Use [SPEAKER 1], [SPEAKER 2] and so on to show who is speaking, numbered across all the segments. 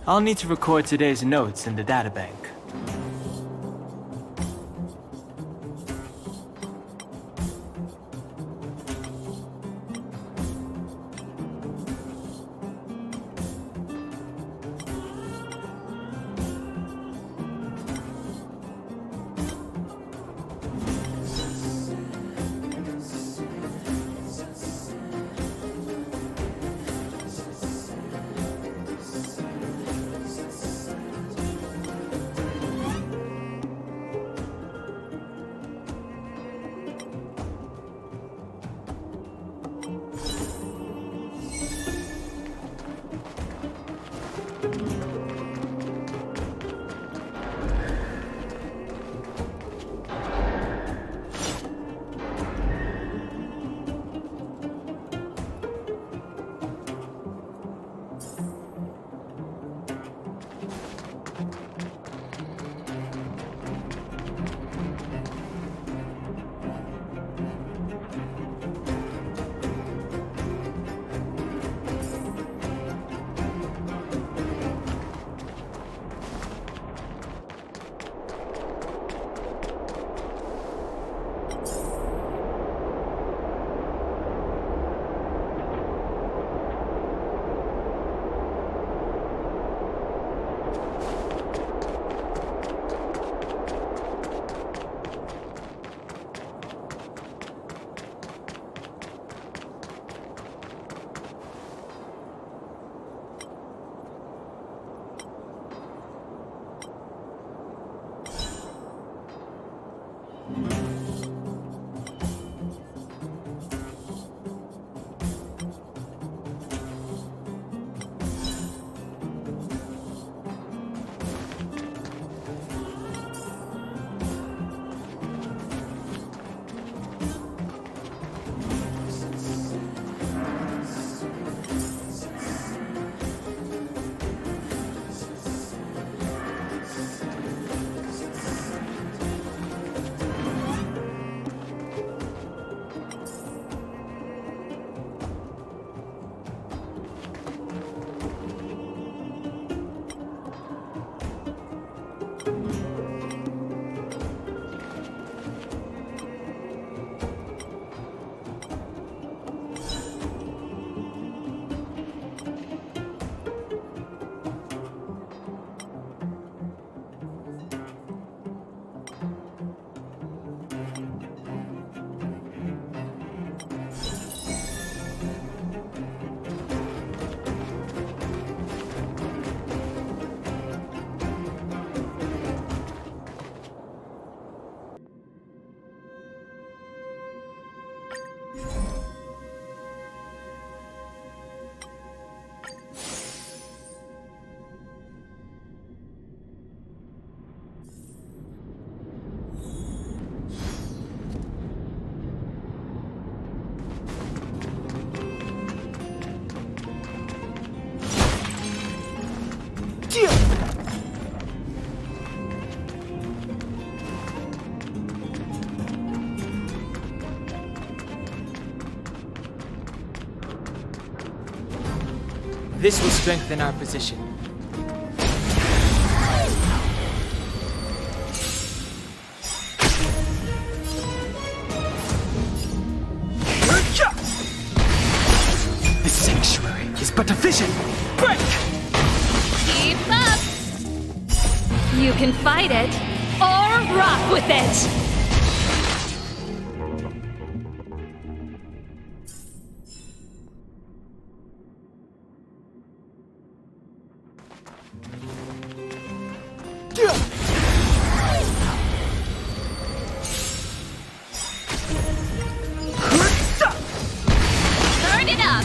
[SPEAKER 1] I'll need to record today's notes in the databank. This will strengthen our position. The sanctuary is but a vision. Break!
[SPEAKER 2] Keep up! You can fight it, or rock with it! Turn it up!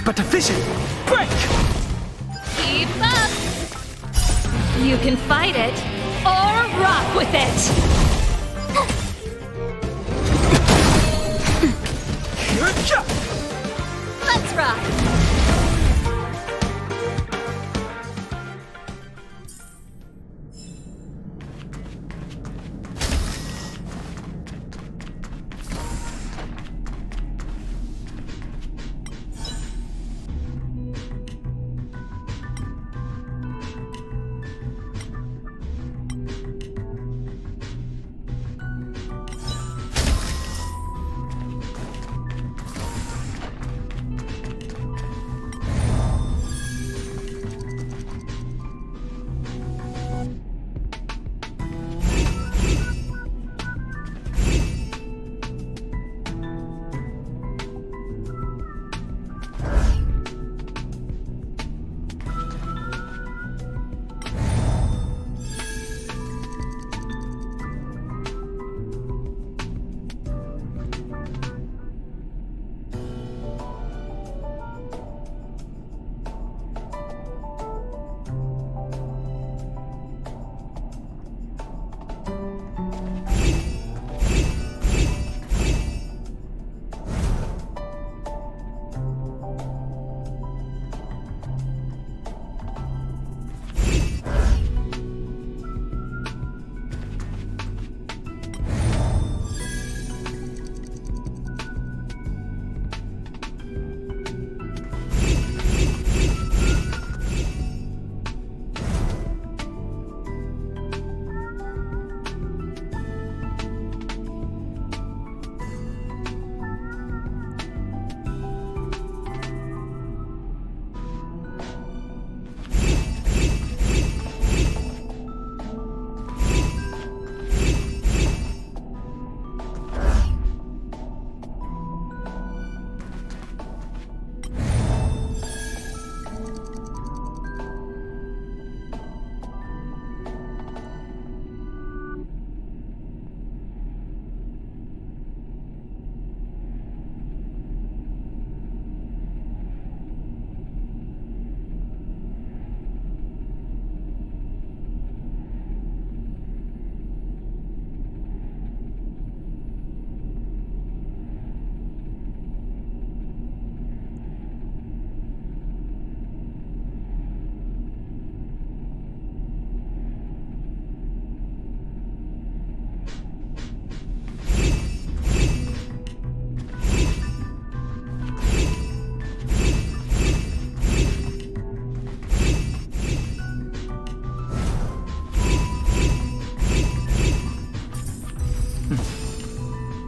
[SPEAKER 1] but efficient. Break!
[SPEAKER 2] Keep up! You can fight it, or rock with it! Let's rock!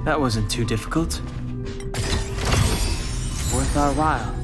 [SPEAKER 1] That wasn't too difficult. Worth our while.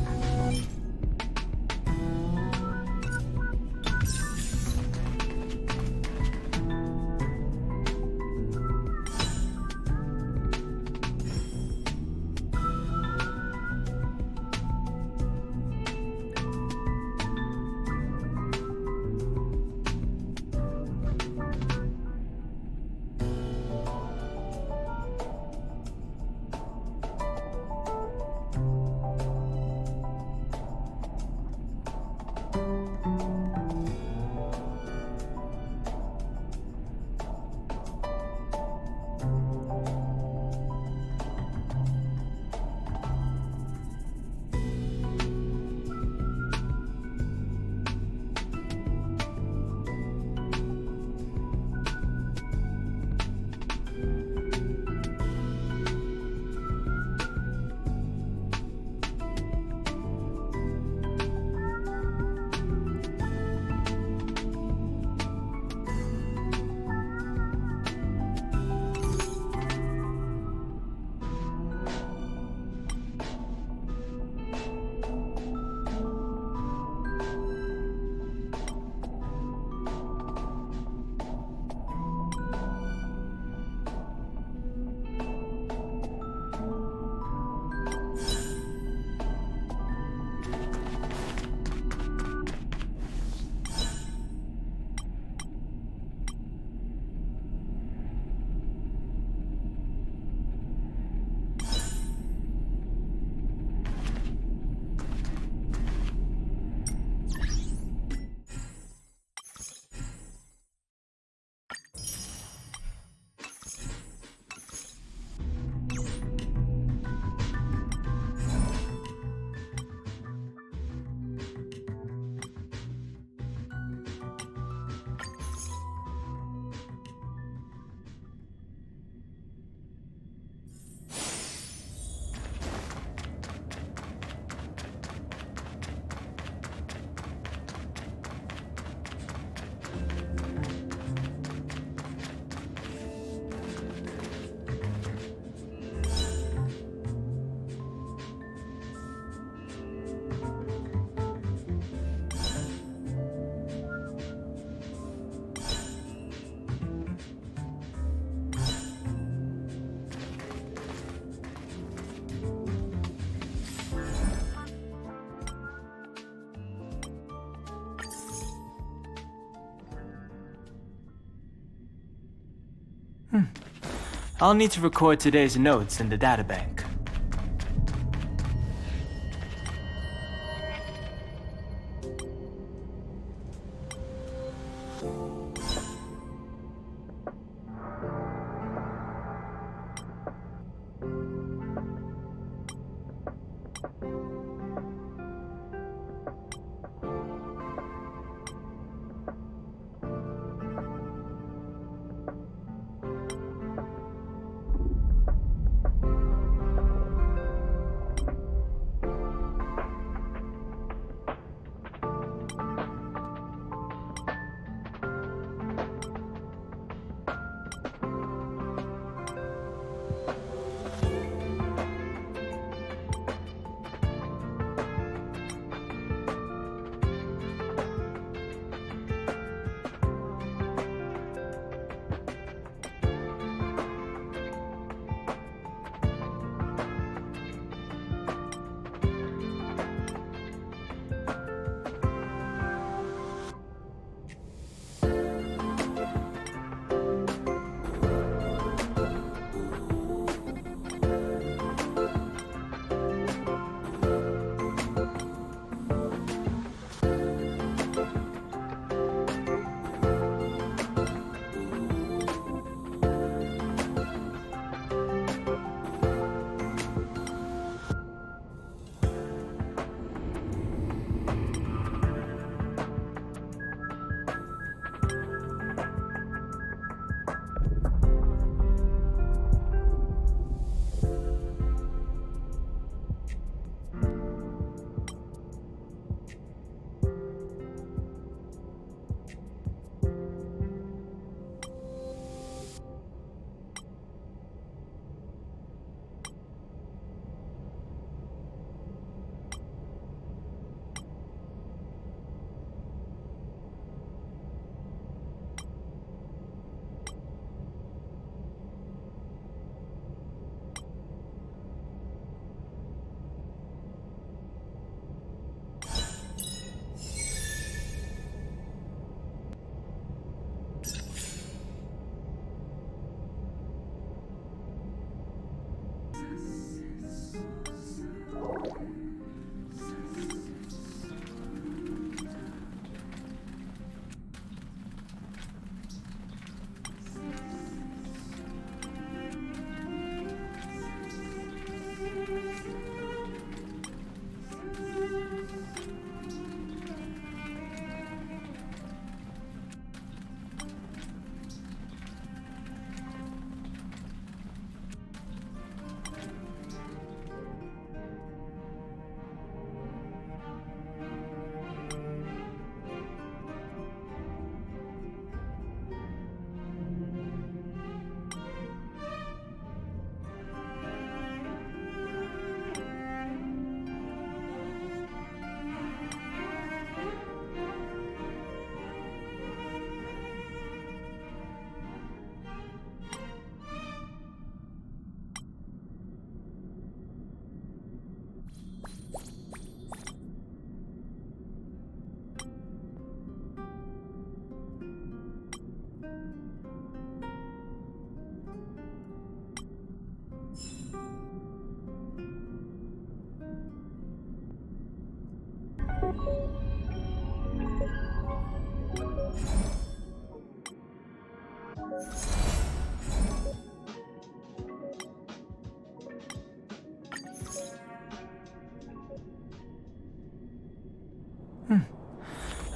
[SPEAKER 1] I'll need to record today's notes in the databank.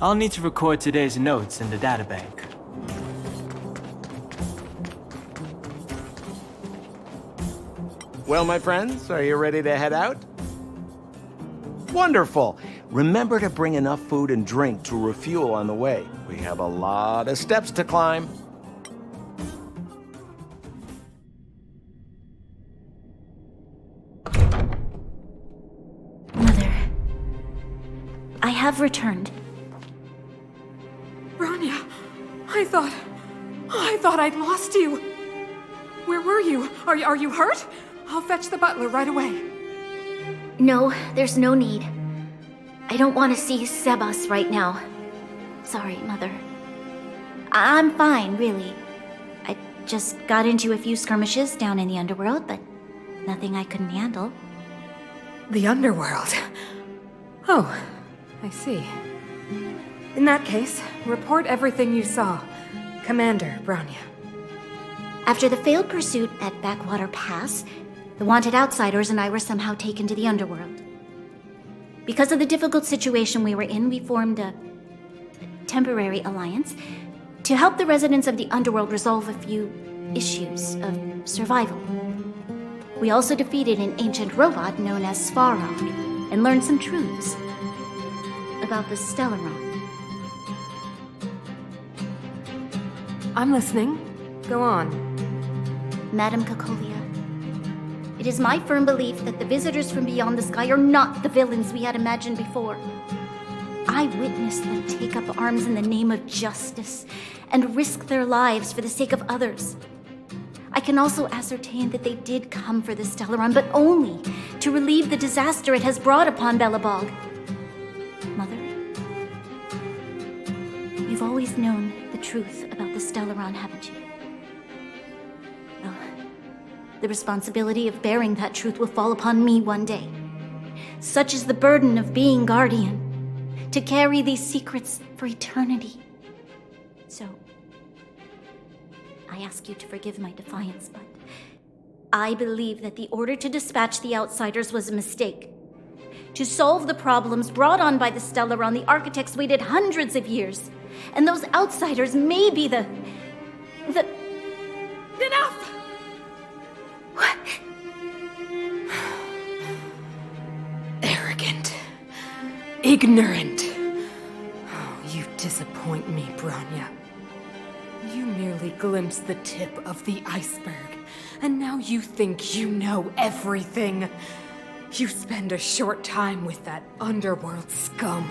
[SPEAKER 1] I'll need to record today's notes in the databank.
[SPEAKER 3] Well, my friends, are you ready to head out? Wonderful! Remember to bring enough food and drink to refuel on the way. We have a lot of steps to climb.
[SPEAKER 4] Mother, I have returned.
[SPEAKER 5] Rania, I thought I'd lost you. Where were you? Are you hurt? I'll fetch the butler right away.
[SPEAKER 4] No, there's no need. I don't want to see Sebas right now. Sorry, Mother. I'm fine, really. I just got into a few skirmishes down in the underworld, but nothing I couldn't handle.
[SPEAKER 5] The underworld. Oh, I see. In that case, report everything you saw. Commander Bronya.
[SPEAKER 4] After the failed pursuit at Backwater Pass, the wanted outsiders and I were somehow taken to the underworld. Because of the difficult situation we were in, we formed a temporary alliance to help the residents of the underworld resolve a few issues of survival. We also defeated an ancient robot known as Svarog and learned some truths about the Stellaron.
[SPEAKER 5] I'm listening. Go on.
[SPEAKER 4] Madam Kakolia, it is my firm belief that the visitors from beyond the sky are not the villains we had imagined before. I witnessed them take up arms in the name of justice and risk their lives for the sake of others. I can also ascertain that they did come for the Stellaron, but only to relieve the disaster it has brought upon Belobog. Mother, you've always known the truth about the Stellaron, haven't you? Well, the responsibility of bearing that truth will fall upon me one day. Such is the burden of being Guardian, to carry these secrets for eternity. So, I ask you to forgive my defiance, but I believe that the order to dispatch the outsiders was a mistake. To solve the problems brought on by the Stellaron, the architects waited hundreds of years. And those outsiders may be the...
[SPEAKER 5] Enough!
[SPEAKER 4] What?
[SPEAKER 5] Arrogant. Ignorant. Oh, you disappoint me, Bronya. You merely glimpsed the tip of the iceberg, and now you think you know everything. You spend a short time with that underworld scum,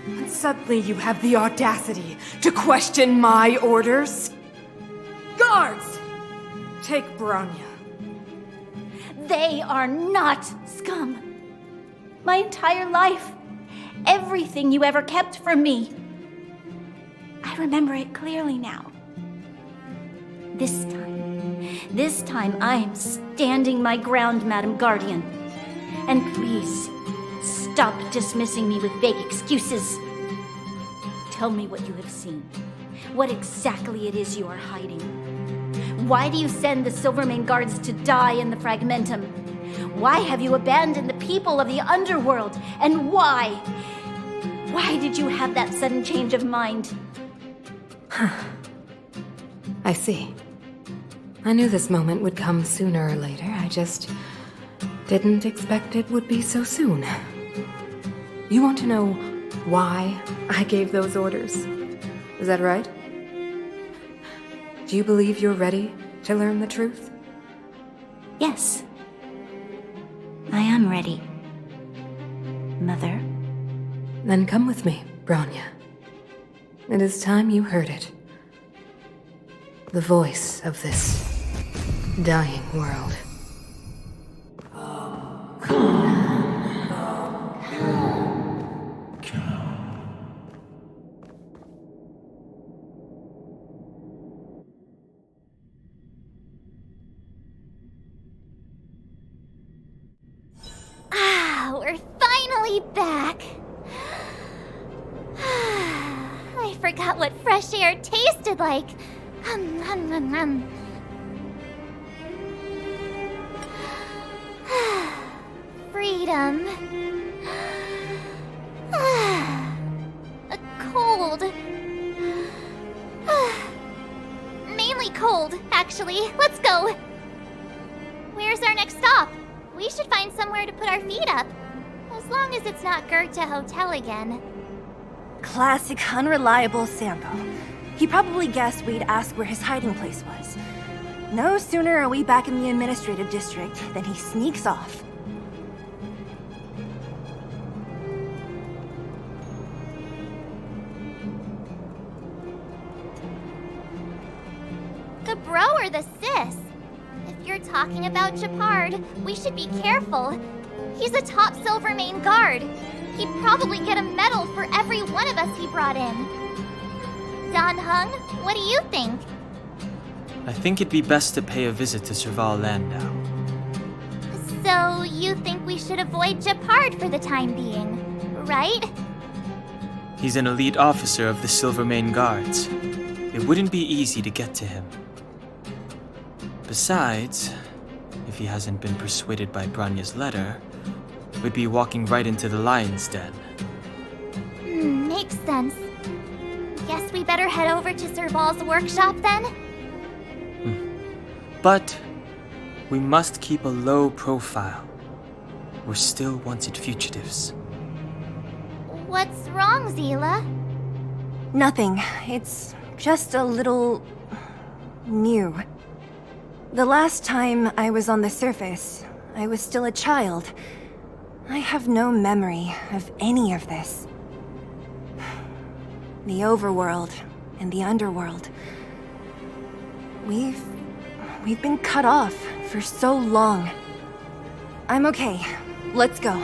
[SPEAKER 5] and suddenly you have the audacity to question my orders? Guards! Take Bronya.
[SPEAKER 4] They are not scum. My entire life, everything you ever kept from me. I remember it clearly now. This time I am standing my ground, Madam Guardian. And please, stop dismissing me with vague excuses. Tell me what you have seen. What exactly it is you are hiding. Why do you send the Silvermane guards to die in the Fragmentum? Why have you abandoned the people of the underworld? And why? Why did you have that sudden change of mind?
[SPEAKER 5] I see. I knew this moment would come sooner or later. I just didn't expect it would be so soon. You want to know why I gave those orders? Is that right? Do you believe you're ready to learn the truth?
[SPEAKER 4] Yes. I am ready, Mother.
[SPEAKER 5] Then come with me, Bronya. It is time you heard it. The voice of this dying world.
[SPEAKER 6] We're finally back. I forgot what fresh air tasted like. Freedom. A cold. Mainly cold, actually. Let's go. Where's our next stop? We should find somewhere to put our feet up. As long as it's not Goethe Hotel again.
[SPEAKER 7] Classic unreliable Sampo. He probably guessed we'd ask where his hiding place was. No sooner are we back in the administrative district than he sneaks off.
[SPEAKER 6] The bro or the sis? If you're talking about Japard, we should be careful. He's a top Silvermane guard. He'd probably get a medal for every one of us he brought in. Don Hung, what do you think?
[SPEAKER 8] I think it'd be best to pay a visit to Serval Landau.
[SPEAKER 6] So, you think we should avoid Gepard for the time being, right?
[SPEAKER 8] He's an elite officer of the Silvermane Guards. It wouldn't be easy to get to him. Besides, if he hasn't been persuaded by Branya's letter, we'd be walking right into the lion's den.
[SPEAKER 6] Makes sense. Guess we better head over to Serval's workshop then?
[SPEAKER 8] But we must keep a low profile. We're still wanted fugitives.
[SPEAKER 6] What's wrong, Zila?
[SPEAKER 7] Nothing. It's just a little... new. The last time I was on the surface, I was still a child. I have no memory of any of this. The overworld and the underworld. We've been cut off for so long. I'm okay. Let's go.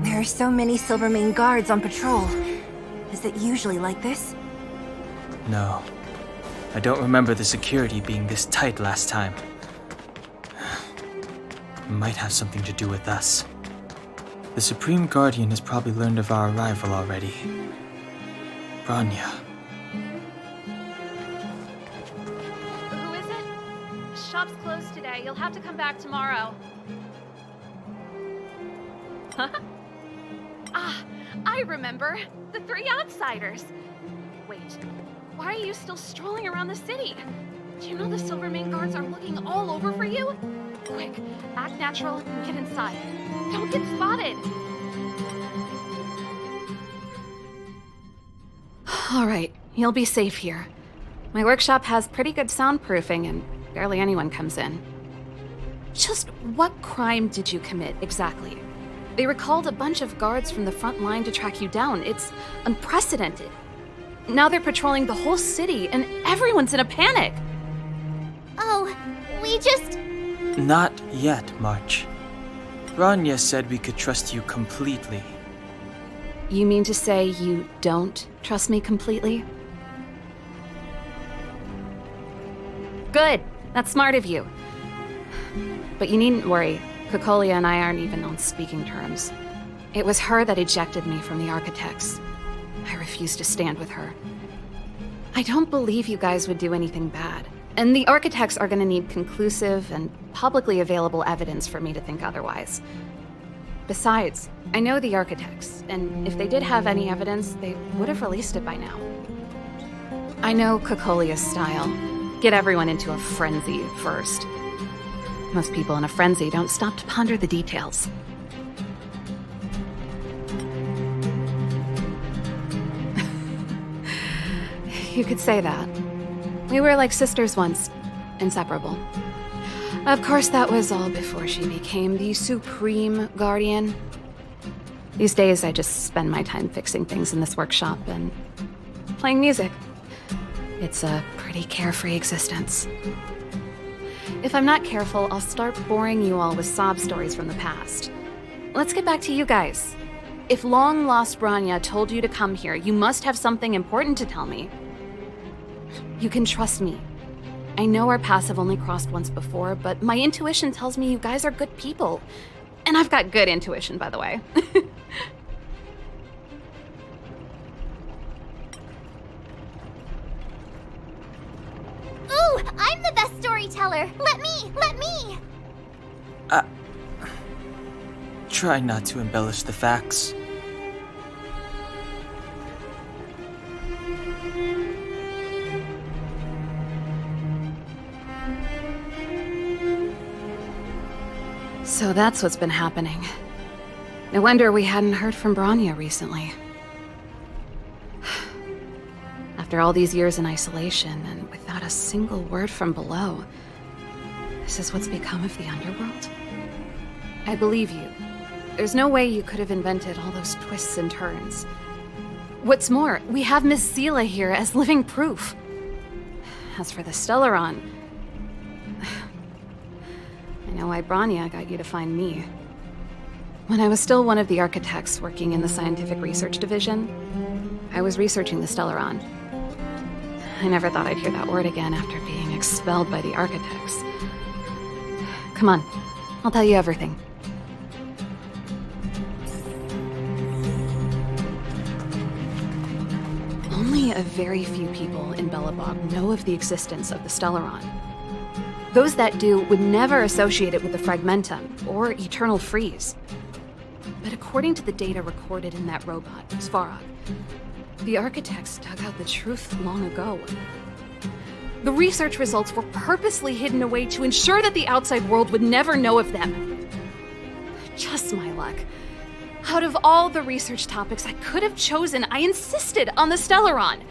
[SPEAKER 7] There are so many Silvermane guards on patrol. Is it usually like this?
[SPEAKER 8] No. I don't remember the security being this tight last time. It might have something to do with us. The Supreme Guardian has probably learned of our arrival already. Branya.
[SPEAKER 2] Who is it? Shop's closed today. You'll have to come back tomorrow. Huh? Ah, I remember. The three outsiders. Wait, why are you still strolling around the city? Do you know the Silvermane guards are looking all over for you? Quick, act natural and get inside. Don't get spotted. All right, you'll be safe here. My workshop has pretty good soundproofing and barely anyone comes in. Just what crime did you commit exactly? They recalled a bunch of guards from the front line to track you down. It's unprecedented. Now they're patrolling the whole city and everyone's in a panic.
[SPEAKER 6] Oh, we just...
[SPEAKER 8] Not yet, March. Branya said we could trust you completely.
[SPEAKER 2] You mean to say you don't trust me completely? Good. That's smart of you. But you needn't worry. Kokolia and I aren't even on speaking terms. It was her that ejected me from the Architects. I refuse to stand with her. I don't believe you guys would do anything bad. And the Architects are gonna need conclusive and publicly available evidence for me to think otherwise. Besides, I know the Architects, and if they did have any evidence, they would have released it by now. I know Kokolia's style. Get everyone into a frenzy first. Most people in a frenzy don't stop to ponder the details. You could say that. We were like sisters once, inseparable. Of course, that was all before she became the Supreme Guardian. These days, I just spend my time fixing things in this workshop and playing music. It's a pretty carefree existence. If I'm not careful, I'll start boring you all with sob stories from the past. Let's get back to you guys. If long-lost Branya told you to come here, you must have something important to tell me. You can trust me. I know our paths have only crossed once before, but my intuition tells me you guys are good people. And I've got good intuition, by the way.
[SPEAKER 6] Ooh, I'm the best storyteller! Let me!
[SPEAKER 8] Try not to embellish the facts.
[SPEAKER 2] So that's what's been happening. No wonder we hadn't heard from Branya recently. After all these years in isolation and without a single word from below, this is what's become of the underworld? I believe you. There's no way you could have invented all those twists and turns. What's more, we have Miss Zila here as living proof. As for the Stellaron, I know why Branya got you to find me. When I was still one of the architects working in the scientific research division, I was researching the Stellaron. I never thought I'd hear that word again after being expelled by the architects. Come on, I'll tell you everything. Only a very few people in Belobog know of the existence of the Stellaron. Those that do would never associate it with the Fragmentum or Eternal Freeze. But according to the data recorded in that robot, Svarog, the architects dug out the truth long ago. The research results were purposely hidden away to ensure that the outside world would never know of them. Just my luck. Out of all the research topics I could have chosen, I insisted on the Stellaron.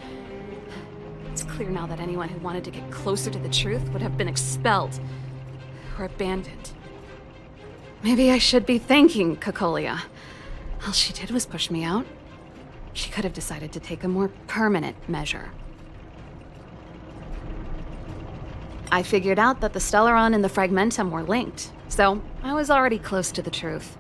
[SPEAKER 2] It's clear now that anyone who wanted to get closer to the truth would have been expelled or abandoned. Maybe I should be thanking Cocolia. All she did was push me out. She could have decided to take a more permanent measure. I figured out that the Stellaron and the Fragmentum were linked, so I was already close to the truth.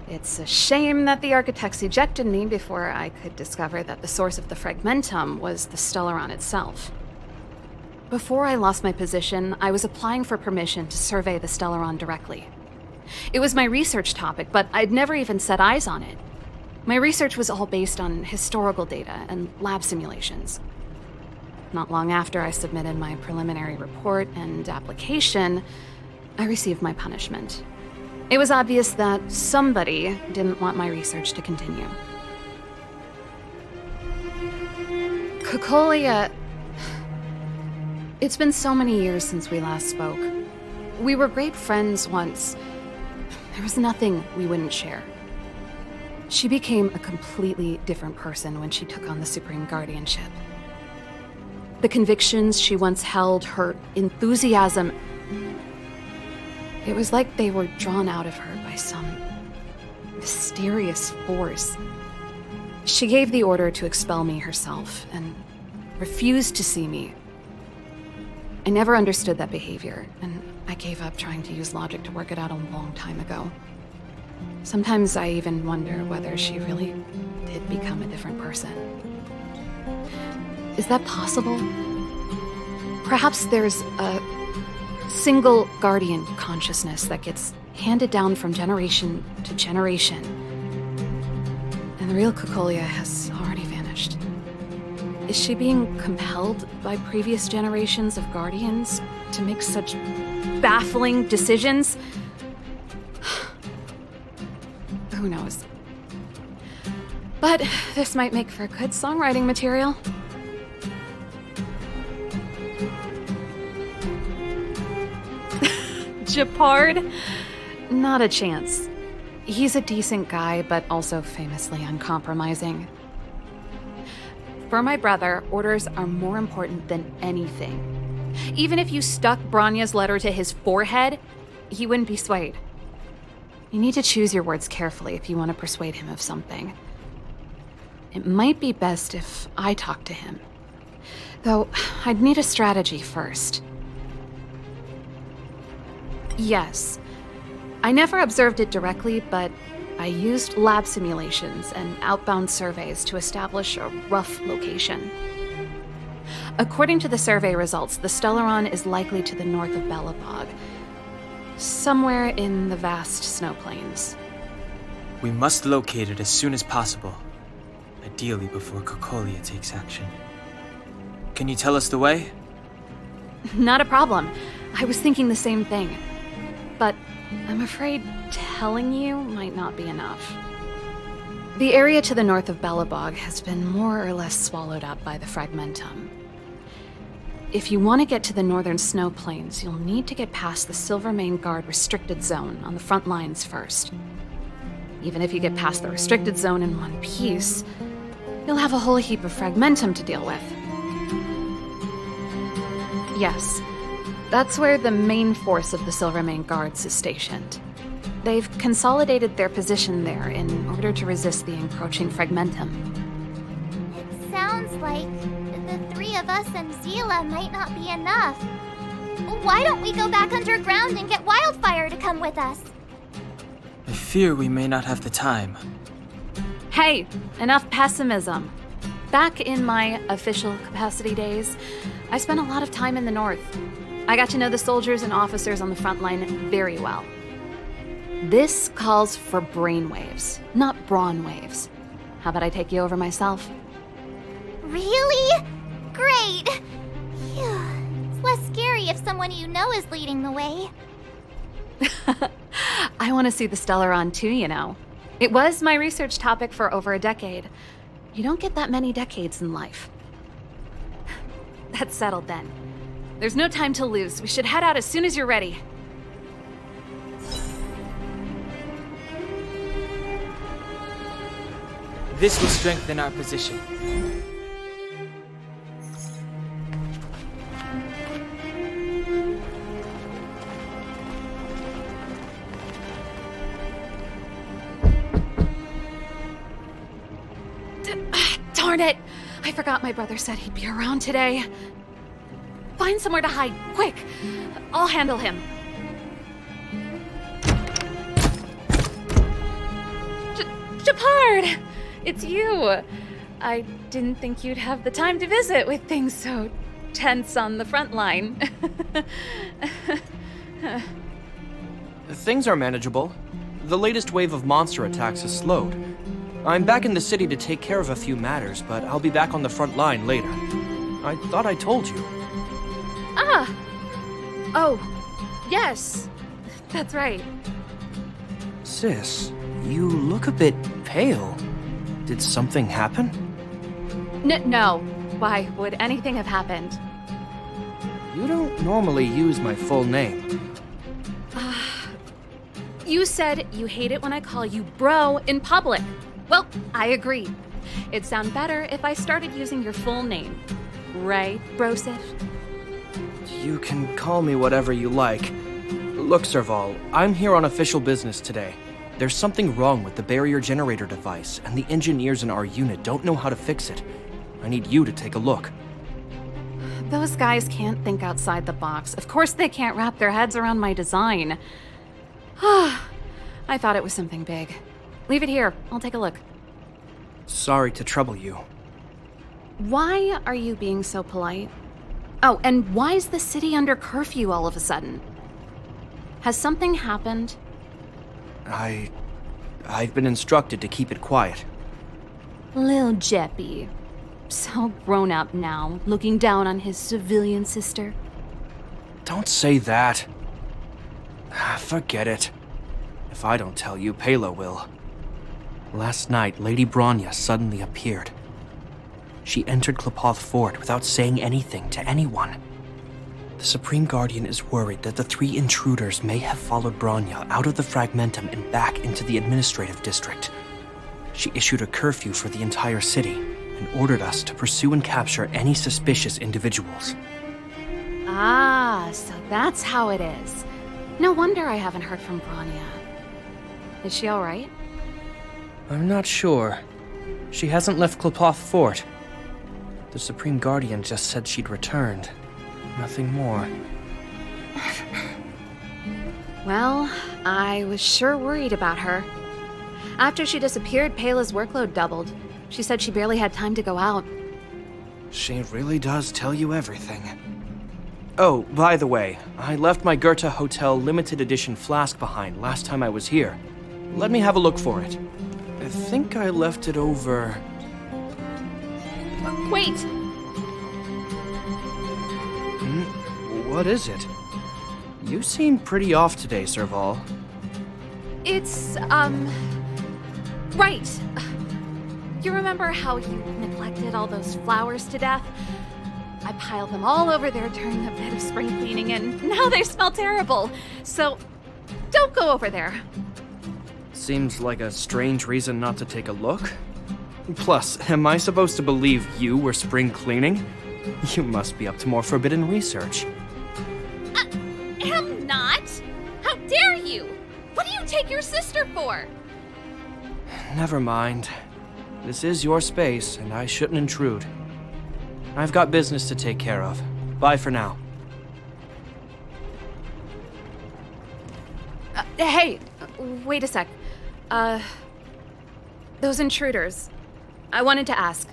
[SPEAKER 2] It's a shame that the architects ejected me before I could discover that the source of the Fragmentum was the Stellaron itself. Before I lost my position, I was applying for permission to survey the Stellaron directly. It was my research topic, but I'd never even set eyes on it. My research was all based on historical data and lab simulations. Not long after I submitted my preliminary report and application, I received my punishment. It was obvious that somebody didn't want my research to continue. Cocolia... It's been so many years since we last spoke. We were great friends once. There was nothing we wouldn't share. She became a completely different person when she took on the Supreme Guardianship. The convictions she once held, her enthusiasm, it was like they were drawn out of her by some mysterious force. She gave the order to expel me herself and refused to see me. I never understood that behavior, and I gave up trying to use logic to work it out a long time ago. Sometimes I even wonder whether she really did become a different person. Is that possible? Perhaps there's a single guardian consciousness that gets handed down from generation to generation, and the real Cocolia has already vanished. Is she being compelled by previous generations of guardians to make such baffling decisions? Who knows? But this might make for good songwriting material. Japard? Not a chance. He's a decent guy, but also famously uncompromising. For my brother, orders are more important than anything. Even if you stuck Bronya's letter to his forehead, he wouldn't be swayed. You need to choose your words carefully if you want to persuade him of something. It might be best if I talk to him. Though, I'd need a strategy first. Yes. I never observed it directly, but I used lab simulations and outbound surveys to establish a rough location. According to the survey results, the Stellaron is likely to the north of Belobog, somewhere in the vast snow plains.
[SPEAKER 8] We must locate it as soon as possible, ideally before Cocolia takes action. Can you tell us the way?
[SPEAKER 2] Not a problem. I was thinking the same thing. But I'm afraid telling you might not be enough. The area to the north of Belobog has been more or less swallowed up by the Fragmentum. If you want to get to the northern snow plains, you'll need to get past the Silvermane Guard restricted zone on the front lines first. Even if you get past the restricted zone in one piece, you'll have a whole heap of Fragmentum to deal with. Yes. That's where the main force of the Silvermane Guards is stationed. They've consolidated their position there in order to resist the encroaching Fragmentum.
[SPEAKER 6] It sounds like the three of us and Zila might not be enough. Why don't we go back underground and get Wildfire to come with us?
[SPEAKER 8] I fear we may not have the time.
[SPEAKER 2] Hey, enough pessimism. Back in my official capacity days, I spent a lot of time in the North. I got to know the soldiers and officers on the front line very well. This calls for brainwaves, not brawn waves. How about I take you over myself?
[SPEAKER 6] Really? Great! Phew. It's less scary if someone you know is leading the way.
[SPEAKER 2] I want to see the Stellaron too, you know. It was my research topic for over a decade. You don't get that many decades in life. That's settled then. There's no time to lose. We should head out as soon as you're ready.
[SPEAKER 8] This will strengthen our position.
[SPEAKER 2] Darn it! I forgot my brother said he'd be around today. Find somewhere to hide, quick! I'll handle him. Shepard! It's you! I didn't think you'd have the time to visit with things so tense on the front line.
[SPEAKER 9] Things are manageable. The latest wave of monster attacks has slowed. I'm back in the city to take care of a few matters, but I'll be back on the front line later. I thought I told you.
[SPEAKER 2] Ah! Oh, yes. That's right.
[SPEAKER 9] Sis, you look a bit pale. Did something happen?
[SPEAKER 2] No. Why would anything have happened?
[SPEAKER 9] You don't normally use my full name.
[SPEAKER 2] You said you hate it when I call you bro in public. Well, I agree. It'd sound better if I started using your full name. Right, Brosif?
[SPEAKER 9] You can call me whatever you like. Look, Serval, I'm here on official business today. There's something wrong with the barrier generator device, and the engineers in our unit don't know how to fix it. I need you to take a look.
[SPEAKER 2] Those guys can't think outside the box. Of course they can't wrap their heads around my design. I thought it was something big. Leave it here. I'll take a look.
[SPEAKER 9] Sorry to trouble you.
[SPEAKER 2] Why are you being so polite? Oh, and why is the city under curfew all of a sudden? Has something happened?
[SPEAKER 9] I've been instructed to keep it quiet.
[SPEAKER 2] Lil Jeppy. So grown up now, looking down on his civilian sister.
[SPEAKER 9] Don't say that. Forget it. If I don't tell you, Pela will. Last night, Lady Bronya suddenly appeared. She entered Klepoth Fort without saying anything to anyone. The Supreme Guardian is worried that the 3 intruders may have followed Bronya out of the Fragmentum and back into the administrative district. She issued a curfew for the entire city and ordered us to pursue and capture any suspicious individuals.
[SPEAKER 2] Ah, so that's how it is. No wonder I haven't heard from Bronya. Is she all right?
[SPEAKER 9] I'm not sure. She hasn't left Klepoth Fort. The Supreme Guardian just said she'd returned. Nothing more.
[SPEAKER 2] Well, I was sure worried about her. After she disappeared, Pela's workload doubled. She said she barely had time to go out.
[SPEAKER 9] She really does tell you everything. Oh, by the way, I left my Goethe Hotel limited edition flask behind last time I was here. Let me have a look for it. I think I left it over...
[SPEAKER 2] Wait!
[SPEAKER 9] What is it? You seem pretty off today, Serval.
[SPEAKER 2] It's, right. You remember how you neglected all those flowers to death? I piled them all over there during a bit of spring cleaning, and now they smell terrible. So, don't go over there.
[SPEAKER 9] Seems like a strange reason not to take a look. Plus, am I supposed to believe you were spring cleaning? You must be up to more forbidden research.
[SPEAKER 2] Am not? How dare you? What do you take your sister for?
[SPEAKER 9] Never mind. This is your space, and I shouldn't intrude. I've got business to take care of. Bye for now.
[SPEAKER 2] Hey, wait a sec. Those intruders. I wanted to ask,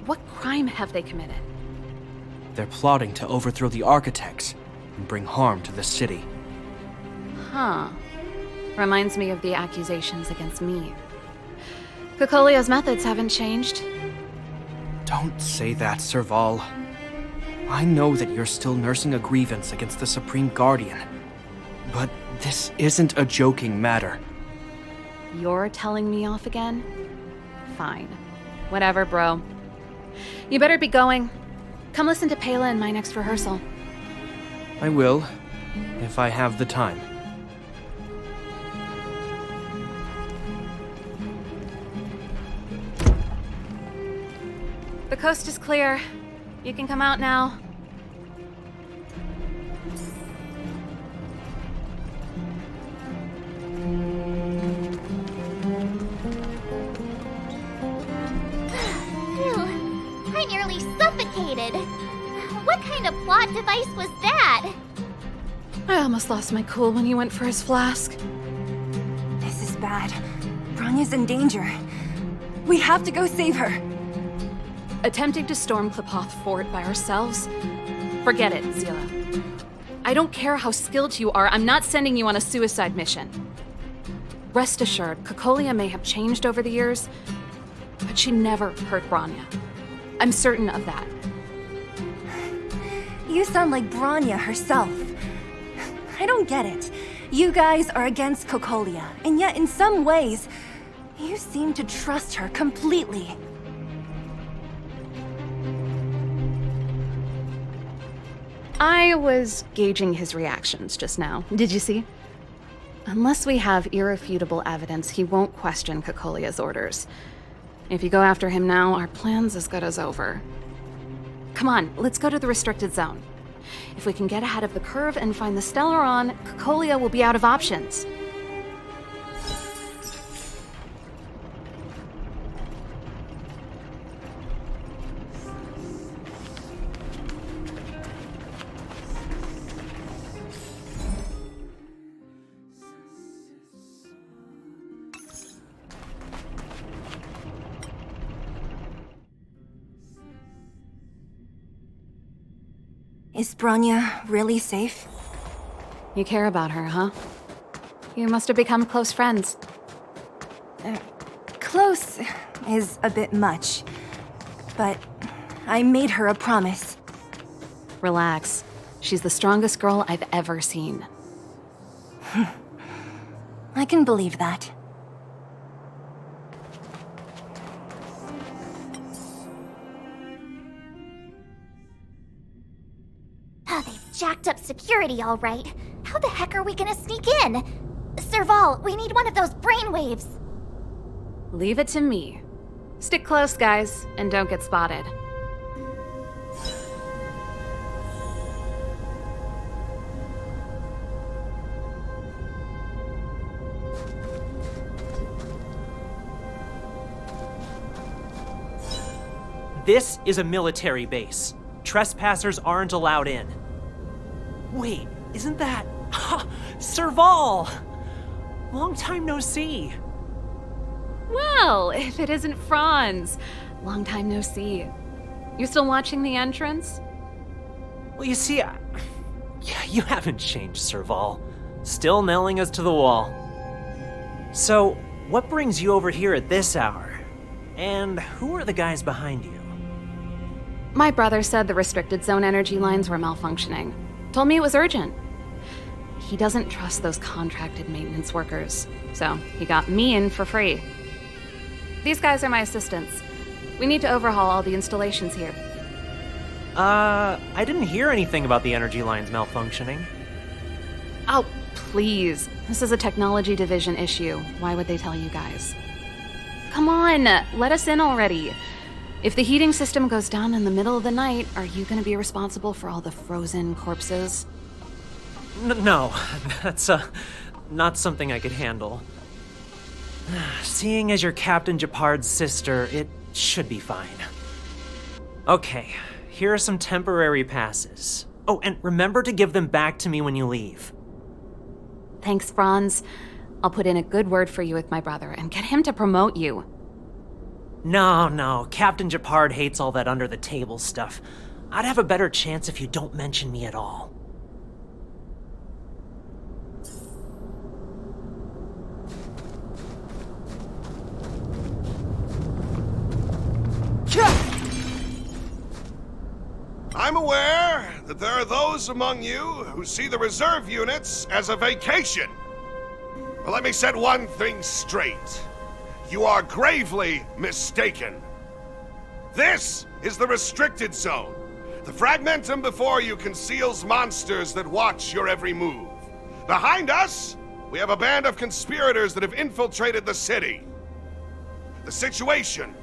[SPEAKER 2] What crime have they committed?
[SPEAKER 9] They're plotting to overthrow the architects and bring harm to the city.
[SPEAKER 2] Huh. Reminds me of the accusations against me. Kokolia's methods haven't changed.
[SPEAKER 9] Don't say that, Serval. I know that you're still nursing a grievance against the Supreme Guardian. But this isn't a joking matter.
[SPEAKER 2] You're telling me off again? Fine. Whatever, bro. You better be going. Come listen to Pela in my next rehearsal.
[SPEAKER 9] I will, if I have the time.
[SPEAKER 2] The coast is clear. You can come out now.
[SPEAKER 6] Phew, I nearly suffocated. What kind of plot device was that?
[SPEAKER 2] I almost lost my cool when he went for his flask.
[SPEAKER 7] This is bad. Bronya's in danger. We have to go save her.
[SPEAKER 2] Attempting to storm Klipoth Fort by ourselves? Forget it, Zila. I don't care how skilled you are, I'm not sending you on a suicide mission. Rest assured, Kokolia may have changed over the years, but she never hurt Bronya. I'm certain of that.
[SPEAKER 7] You sound like Bronya herself. I don't get it. You guys are against Kokolia, and yet in some ways, you seem to trust her completely.
[SPEAKER 2] I was gauging his reactions just now. Did you see? Unless we have irrefutable evidence, he won't question Kokolia's orders. If you go after him now, our plan's as good as over. Come on, let's go to the restricted zone. If we can get ahead of the curve and find the Stellaron, Kokolia will be out of options.
[SPEAKER 7] Is Bronya really safe?
[SPEAKER 2] You care about her, huh? You must have become close friends.
[SPEAKER 7] Close is a bit much, but I made her a promise.
[SPEAKER 2] Relax. She's the strongest girl I've ever seen.
[SPEAKER 7] I can believe that.
[SPEAKER 6] They've jacked up security, all right. How the heck are we gonna sneak in? Serval, we need one of those brainwaves.
[SPEAKER 2] Leave it to me. Stick close, guys, and don't get spotted.
[SPEAKER 10] This is a military base. Trespassers aren't allowed in. Wait, isn't that... Serval! Long time no see.
[SPEAKER 2] Well, if it isn't Franz. Long time no see. You still watching the entrance?
[SPEAKER 10] Well, you see, you haven't changed, Serval. Still nailing us to the wall. So, what brings you over here at this hour? And who are the guys behind you?
[SPEAKER 2] My brother said the restricted zone energy lines were malfunctioning. Told me it was urgent. He doesn't trust those contracted maintenance workers, so he got me in for free. These guys are my assistants. We need to overhaul all the installations here.
[SPEAKER 10] I didn't hear anything about the energy lines malfunctioning.
[SPEAKER 2] Oh, please. This is a technology division issue. Why would they tell you guys? Come on, let us in already. If the heating system goes down in the middle of the night, are you going to be responsible for all the frozen corpses?
[SPEAKER 10] No, that's not something I could handle. Seeing as you're Captain Japard's sister, it should be fine. Okay, here are some temporary passes. Oh, and remember to give them back to me when you leave.
[SPEAKER 2] Thanks, Franz. I'll put in a good word for you with my brother and get him to promote you.
[SPEAKER 10] No, Captain Japard hates all that under-the-table stuff. I'd have a better chance if you don't mention me at all.
[SPEAKER 11] I'm aware that there are those among you who see the reserve units as a vacation. But let me set one thing straight. You are gravely mistaken. This is the restricted zone. The fragmentum before you conceals monsters that watch your every move. Behind us, we have a band of conspirators that have infiltrated the city. The situation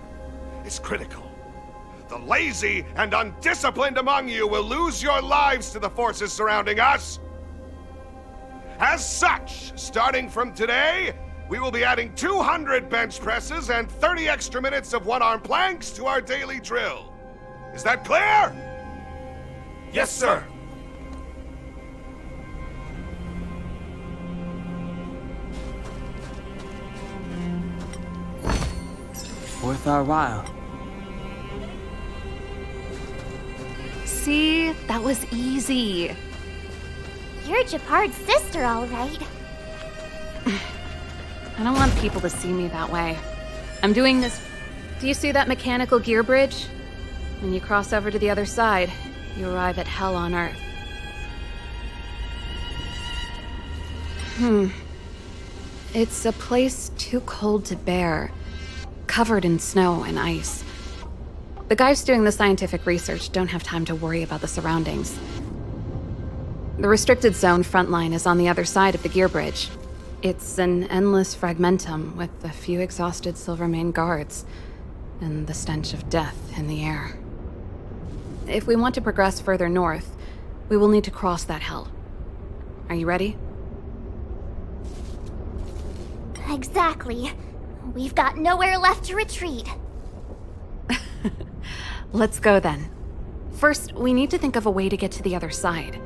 [SPEAKER 11] is critical. The lazy and undisciplined among you will lose your lives to the forces surrounding us. As such, starting from today, we will be adding 200 bench presses and 30 extra minutes of one-arm planks to our daily drill. Is that clear? Yes, sir.
[SPEAKER 8] Worth our while.
[SPEAKER 2] See? That was easy.
[SPEAKER 6] You're Japard's sister, all right.
[SPEAKER 2] I don't want people to see me that way. I'm doing this... Do you see that mechanical gear bridge? When you cross over to the other side, you arrive at hell on Earth. It's a place too cold to bear, covered in snow and ice. The guys doing the scientific research don't have time to worry about the surroundings. The restricted zone front line is on the other side of the gear bridge. It's an endless fragmentum with a few exhausted Silvermane guards and the stench of death in the air. If we want to progress further north, we will need to cross that hell. Are you ready?
[SPEAKER 6] Exactly. We've got nowhere left to retreat.
[SPEAKER 2] Let's go then. First, we need to think of a way to get to the other side.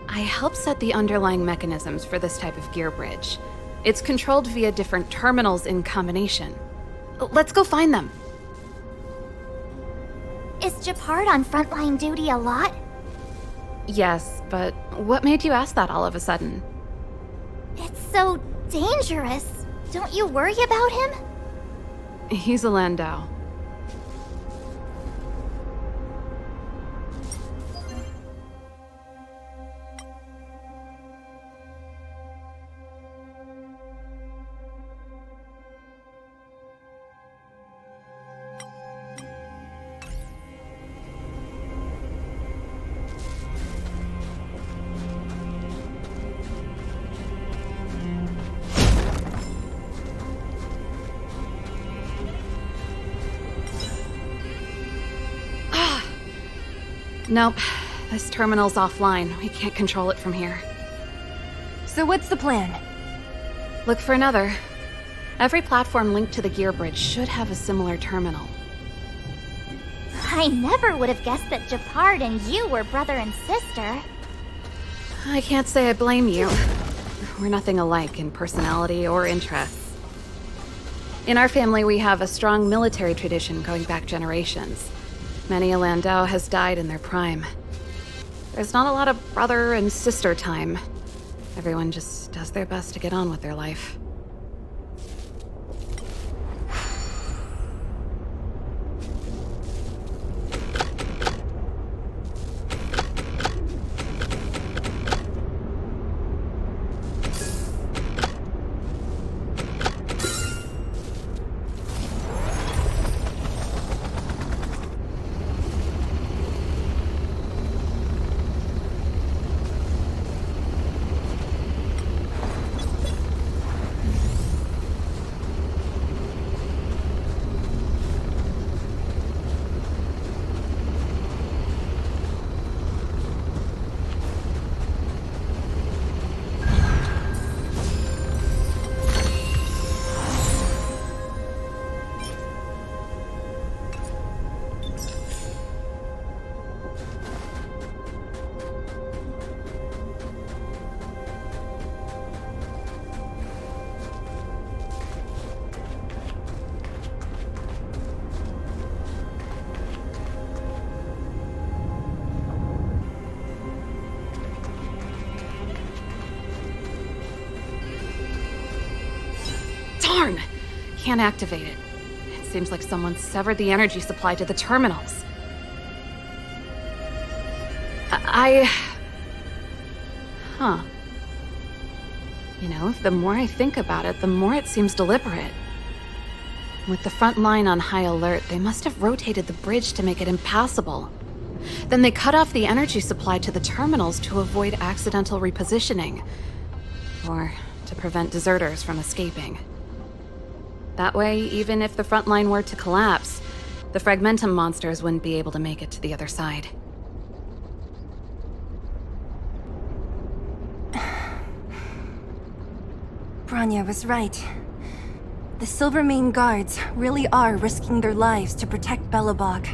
[SPEAKER 2] I helped set the underlying mechanisms for this type of gear bridge. It's controlled via different terminals in combination. Let's go find them.
[SPEAKER 6] Is Japard on frontline duty a lot?
[SPEAKER 2] Yes, but what made you ask that all of a sudden?
[SPEAKER 6] It's so dangerous. Don't you worry about him?
[SPEAKER 2] He's a Landau. Nope. This terminal's offline. We can't control it from here.
[SPEAKER 7] So what's the plan?
[SPEAKER 2] Look for another. Every platform linked to the gear bridge should have a similar terminal.
[SPEAKER 6] I never would have guessed that Japard and you were brother and sister.
[SPEAKER 2] I can't say I blame you. We're nothing alike in personality or interests. In our family, we have a strong military tradition going back generations. Many a Landau has died in their prime. There's not a lot of brother and sister time. Everyone just does their best to get on with their life. can't activate it. It seems like someone severed the energy supply to the terminals. Huh. You know, the more I think about it, the more it seems deliberate. With the front line on high alert, they must have rotated the bridge to make it impassable. Then they cut off the energy supply to the terminals to avoid accidental repositioning. Or to prevent deserters from escaping. That way, even if the front line were to collapse, the Fragmentum monsters wouldn't be able to make it to the other side.
[SPEAKER 7] Bronya was right. The Silvermane guards really are risking their lives to protect Belobog.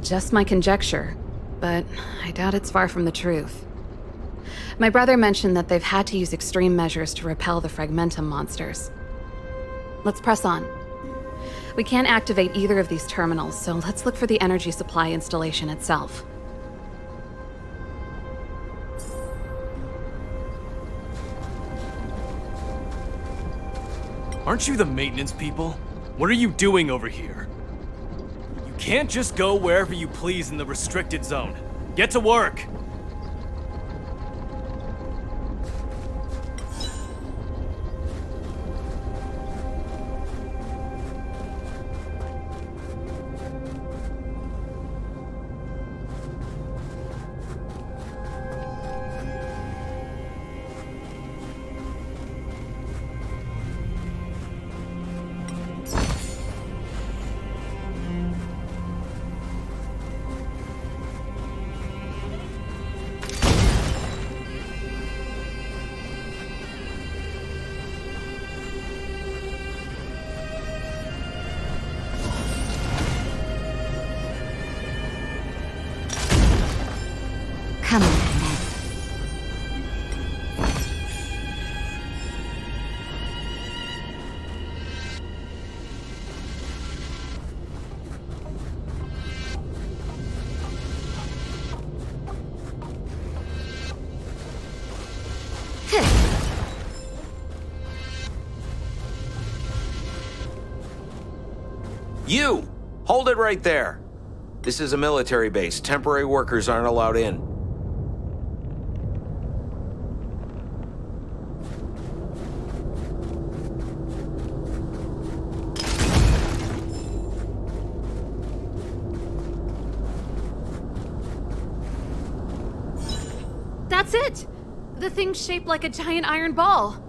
[SPEAKER 2] Just my conjecture, but I doubt it's far from the truth. My brother mentioned that they've had to use extreme measures to repel the Fragmentum monsters. Let's press on. We can't activate either of these terminals, so let's look for the energy supply installation itself.
[SPEAKER 12] Aren't you the maintenance people? What are you doing over here? You can't just go wherever you please in the restricted zone. Get to work!
[SPEAKER 4] Come on, then.
[SPEAKER 3] You! Hold it right there. This is a military base. Temporary workers aren't allowed in.
[SPEAKER 2] That's it! The thing's shaped like a giant iron ball.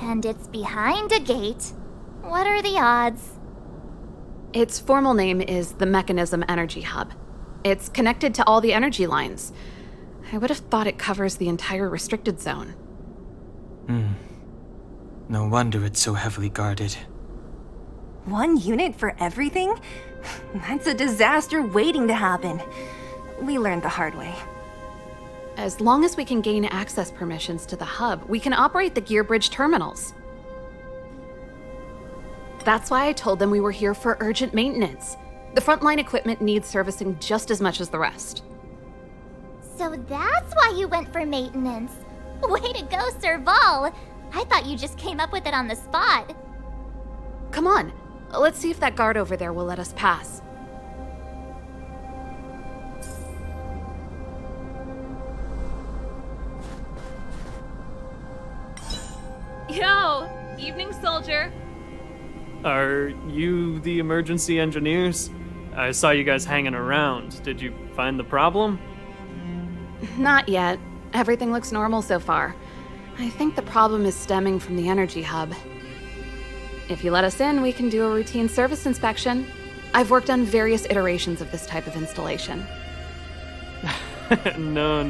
[SPEAKER 6] And it's behind a gate. What are the odds?
[SPEAKER 2] Its formal name is the Mechanism Energy Hub. It's connected to all the energy lines. I would have thought it covers the entire restricted zone.
[SPEAKER 8] No wonder it's so heavily guarded.
[SPEAKER 7] One unit for everything? That's a disaster waiting to happen. We learned the hard way.
[SPEAKER 2] As long as we can gain access permissions to the hub, we can operate the gear bridge terminals. That's why I told them we were here for urgent maintenance. The frontline equipment needs servicing just as much as the rest.
[SPEAKER 6] So that's why you went for maintenance. Way to go, Serval! I thought you just came up with it on the spot.
[SPEAKER 2] Come on, let's see if that guard over there will let us pass. Yo! Evening, soldier.
[SPEAKER 13] Are you the emergency engineers? I saw you guys hanging around. Did you find the problem?
[SPEAKER 2] Not yet. Everything looks normal so far. I think the problem is stemming from the energy hub. If you let us in, we can do a routine service inspection. I've worked on various iterations of this type of installation.
[SPEAKER 13] No.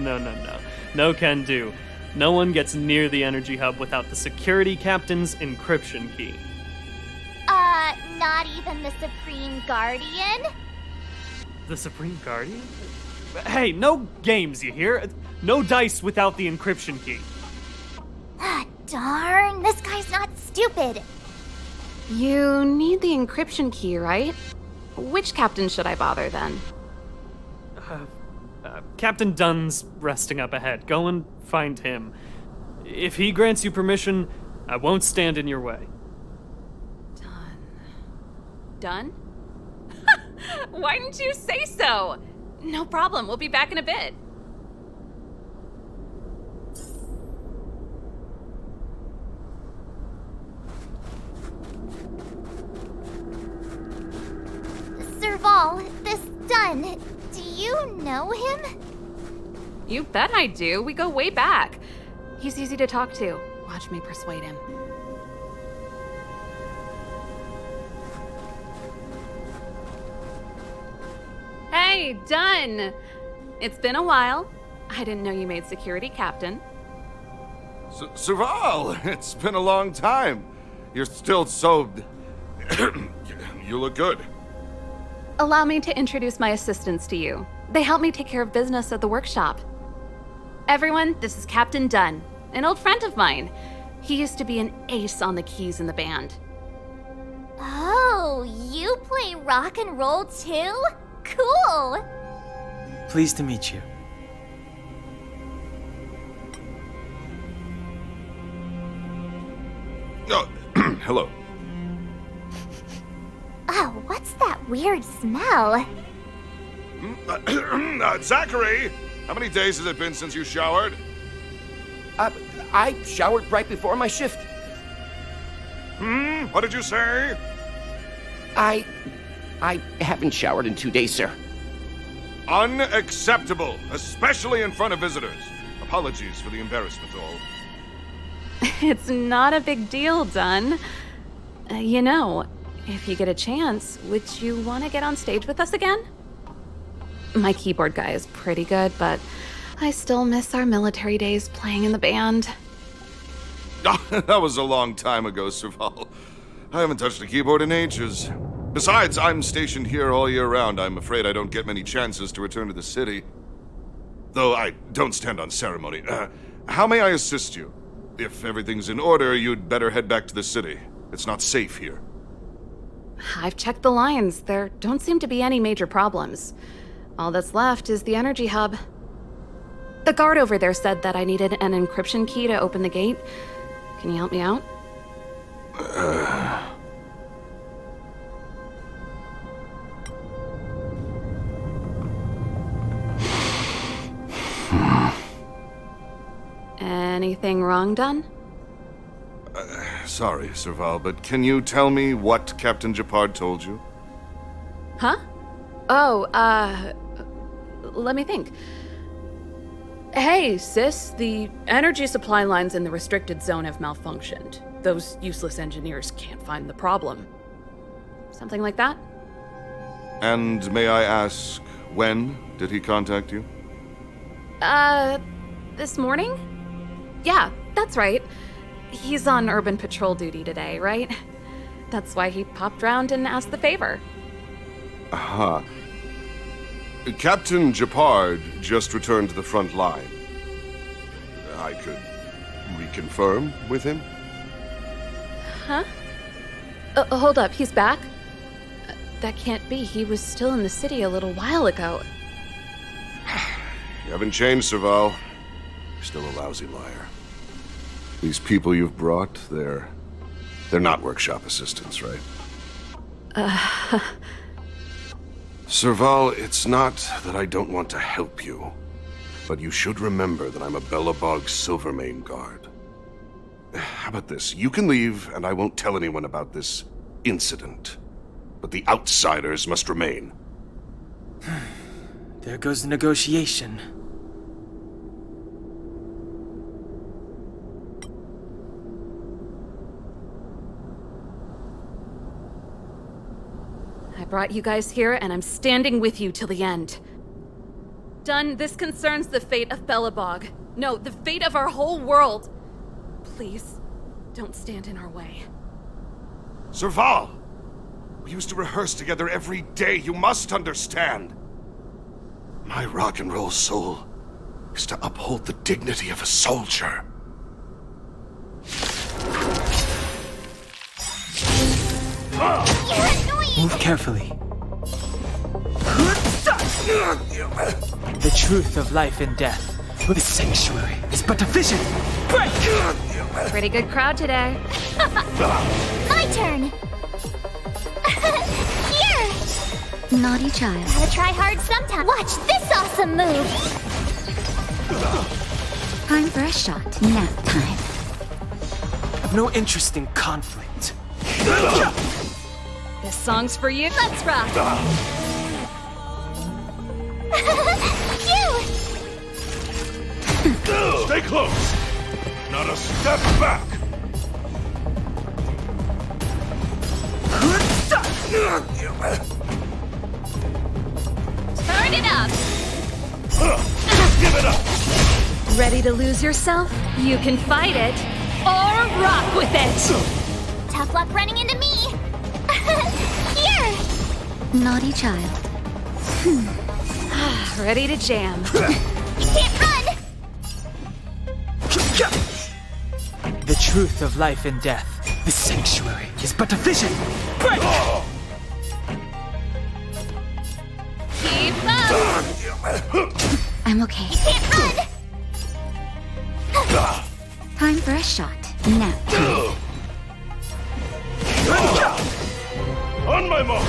[SPEAKER 13] No can do. No one gets near the energy hub without the security captain's encryption key.
[SPEAKER 6] Not even the Supreme Guardian?
[SPEAKER 13] The Supreme Guardian? Hey, no games, you hear? No dice without the encryption key.
[SPEAKER 6] Ah, darn, this guy's not stupid.
[SPEAKER 2] You need the encryption key, right? Which captain should I bother then?
[SPEAKER 13] Captain Dunn's resting up ahead. Go and find him. If he grants you permission, I won't stand in your way.
[SPEAKER 2] Done? Why didn't you say so? No problem, we'll be back in a bit.
[SPEAKER 6] Serval, this Dunn, do you know him?
[SPEAKER 2] You bet I do. We go way back. He's easy to talk to. Watch me persuade him. Hey, Dunn! It's been a while. I didn't know you made security captain.
[SPEAKER 11] Serval, it's been a long time. You're still so... You look good.
[SPEAKER 2] Allow me to introduce my assistants to you. They help me take care of business at the workshop. Everyone, this is Captain Dunn, an old friend of mine. He used to be an ace on the keys in the band.
[SPEAKER 6] Oh, you play rock and roll too? Cool!
[SPEAKER 8] Pleased to meet you.
[SPEAKER 11] Oh, hello.
[SPEAKER 6] Oh, what's that weird smell?
[SPEAKER 11] Zachary! How many days has it been since you showered?
[SPEAKER 9] I showered right before my shift.
[SPEAKER 11] What did you say?
[SPEAKER 9] I haven't showered in 2 days, sir.
[SPEAKER 11] Unacceptable, especially in front of visitors. Apologies for the embarrassment, all.
[SPEAKER 2] It's not a big deal, Dunn. You know, if you get a chance, would you want to get on stage with us again? My keyboard guy is pretty good, but I still miss our military days playing in the band.
[SPEAKER 11] That was a long time ago, Serval. I haven't touched a keyboard in ages. Besides, I'm stationed here all year round. I'm afraid I don't get many chances to return to the city. Though I don't stand on ceremony. How may I assist you? If everything's in order, you'd better head back to the city. It's not safe here.
[SPEAKER 2] I've checked the lines. There don't seem to be any major problems. All that's left is the energy hub. The guard over there said that I needed an encryption key to open the gate. Can you help me out? Anything wrong, Dunn?
[SPEAKER 11] Sorry, Serval, but can you tell me what Captain Japard told you?
[SPEAKER 2] Huh? Oh, let me think. Hey, sis, the energy supply lines in the restricted zone have malfunctioned. Those useless engineers can't find the problem. Something like that?
[SPEAKER 11] And may I ask, when did he contact you?
[SPEAKER 2] This morning? Yeah, that's right. He's on urban patrol duty today, right? That's why he popped round and asked the favor.
[SPEAKER 11] Aha. Captain Japard just returned to the front line. I could reconfirm with him?
[SPEAKER 2] Huh? Hold up, he's back? That can't be. He was still in the city a little while ago.
[SPEAKER 11] You haven't changed, Serval. You're still a lousy liar. These people you've brought, they're not workshop assistants, right? Serval, it's not that I don't want to help you, but you should remember that I'm a Belobog Silvermane guard. How about this? You can leave, and I won't tell anyone about this incident. But the outsiders must remain.
[SPEAKER 8] There goes the negotiation.
[SPEAKER 2] I brought you guys here, and I'm standing with you till the end. Dunn, this concerns the fate of Belobog. No, the fate of our whole world. Please, don't stand in our way.
[SPEAKER 11] Serval! We used to rehearse together every day, you must understand. My rock and roll soul is to uphold the dignity of a soldier.
[SPEAKER 6] You're annoying!
[SPEAKER 8] Move carefully. The truth of life and death.
[SPEAKER 1] The sanctuary is but a vision. Break!
[SPEAKER 2] Pretty good crowd today.
[SPEAKER 6] My turn!
[SPEAKER 4] Naughty child.
[SPEAKER 6] Gotta try hard sometime. Watch this awesome move!
[SPEAKER 4] Time for a shot. Nap time.
[SPEAKER 8] I've no interest in conflict.
[SPEAKER 2] This song's for you.
[SPEAKER 6] Let's rock! Phew!
[SPEAKER 11] Stay close! Not a step back!
[SPEAKER 6] Turn it up!
[SPEAKER 11] Give it up!
[SPEAKER 2] Ready to lose yourself? You can fight it or rock with it.
[SPEAKER 6] Tough luck running into me! Here!
[SPEAKER 4] Naughty child.
[SPEAKER 2] Ready to jam.
[SPEAKER 6] You can't run!
[SPEAKER 8] The truth of life and death.
[SPEAKER 1] The sanctuary is but a vision.
[SPEAKER 8] Break!
[SPEAKER 6] Keep up!
[SPEAKER 4] I'm okay.
[SPEAKER 6] Can't run!
[SPEAKER 4] Time for a shot. Nap time.
[SPEAKER 11] On my mark!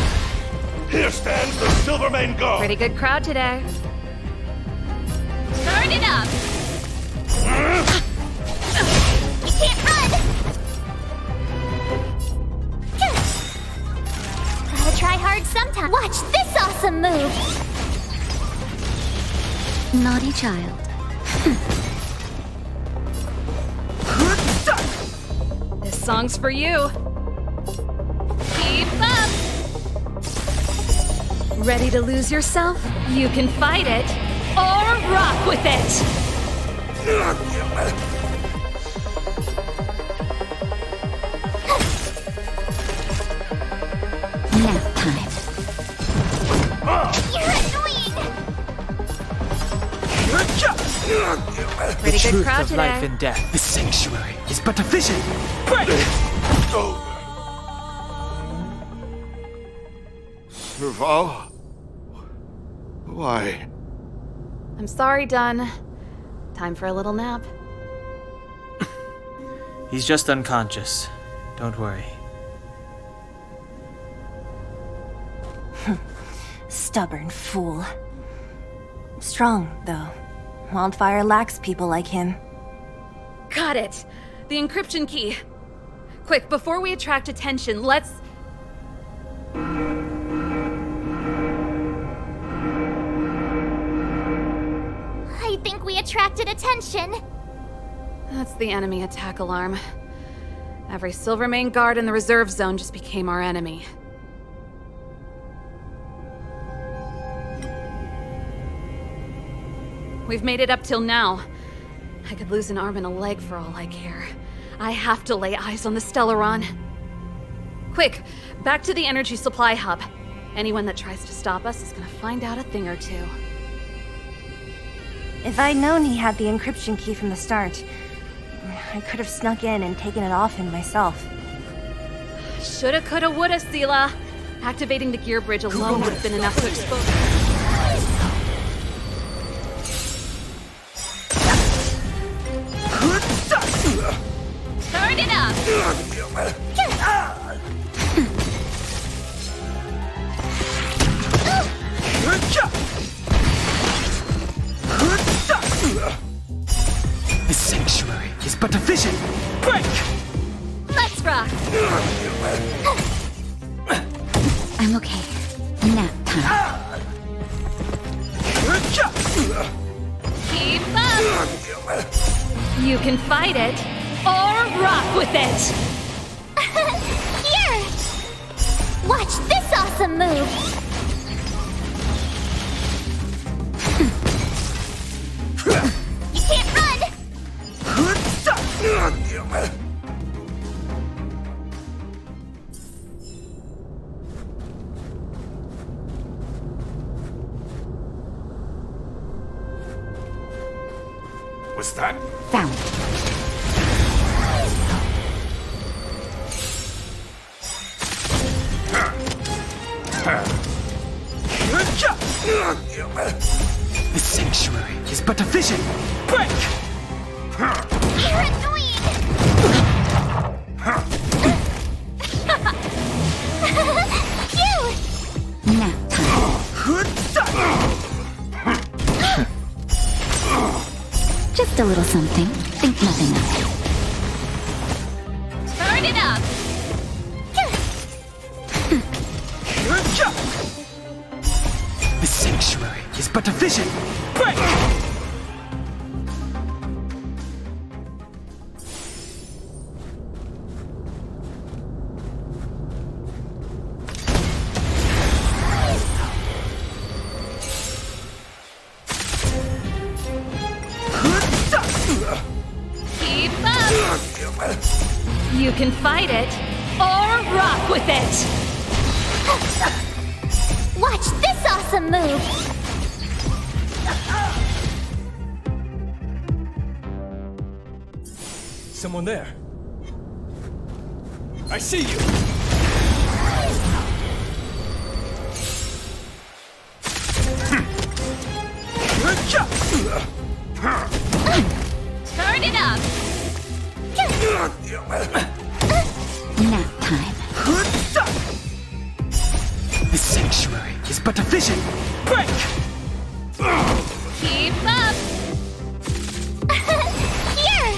[SPEAKER 11] Here stands the Silvermane Guard!
[SPEAKER 2] Pretty good crowd today.
[SPEAKER 6] Turn it up! You can't run! Gotta try hard sometime. Watch this awesome move!
[SPEAKER 4] Naughty child.
[SPEAKER 2] This song's for you.
[SPEAKER 6] Keep up!
[SPEAKER 2] Ready to lose yourself? You can fight it or rock with it.
[SPEAKER 4] Nap time.
[SPEAKER 6] You're annoying!
[SPEAKER 2] Pretty
[SPEAKER 8] The
[SPEAKER 2] good
[SPEAKER 8] truth
[SPEAKER 2] crowd
[SPEAKER 8] of
[SPEAKER 2] today.
[SPEAKER 8] life and death.
[SPEAKER 1] The sanctuary is but a vision.
[SPEAKER 8] Break!
[SPEAKER 11] Serval? Why?
[SPEAKER 2] I'm sorry, Dunn. Time for a little nap.
[SPEAKER 8] He's just unconscious. Don't worry.
[SPEAKER 7] Stubborn fool. Strong, though. Wildfire lacks people like him.
[SPEAKER 2] Got it. The encryption key. Quick, before we attract attention, let's...
[SPEAKER 6] I think we attracted attention.
[SPEAKER 2] That's the enemy attack alarm. Every Silvermane guard in the reserve zone just became our enemy. We've made it up till now. I could lose an arm and a leg for all I care. I have to lay eyes on the Stellaron. Quick, back to the energy supply hub. Anyone that tries to stop us is gonna find out a thing or two.
[SPEAKER 7] If I'd known he had the encryption key from the start, I could have snuck in and taken it off him myself.
[SPEAKER 2] Shoulda, coulda, woulda, Sela. Activating the gear bridge alone would have been enough to expose...
[SPEAKER 6] Turn it up!
[SPEAKER 1] The sanctuary is but a vision. Break!
[SPEAKER 6] Let's rock!
[SPEAKER 4] I'm okay. Nap time.
[SPEAKER 6] Keep up!
[SPEAKER 2] You can fight it or rock with it.
[SPEAKER 6] Here! Watch this awesome move! You can't run!
[SPEAKER 11] Was that?
[SPEAKER 4] Found it.
[SPEAKER 1] The sanctuary is but a vision. Break!
[SPEAKER 6] You're annoying! Phew!
[SPEAKER 4] Nap time. a little something. Think nothing of it.
[SPEAKER 6] Turn it up!
[SPEAKER 1] The sanctuary is but a vision. Break!
[SPEAKER 6] Keep up! You can fight it, or rock with it! Watch this awesome move!
[SPEAKER 12] Someone there. I see you!
[SPEAKER 6] Turn it up!
[SPEAKER 4] Nap time.
[SPEAKER 1] The sanctuary is but a vision. Break!
[SPEAKER 6] Keep up! Here!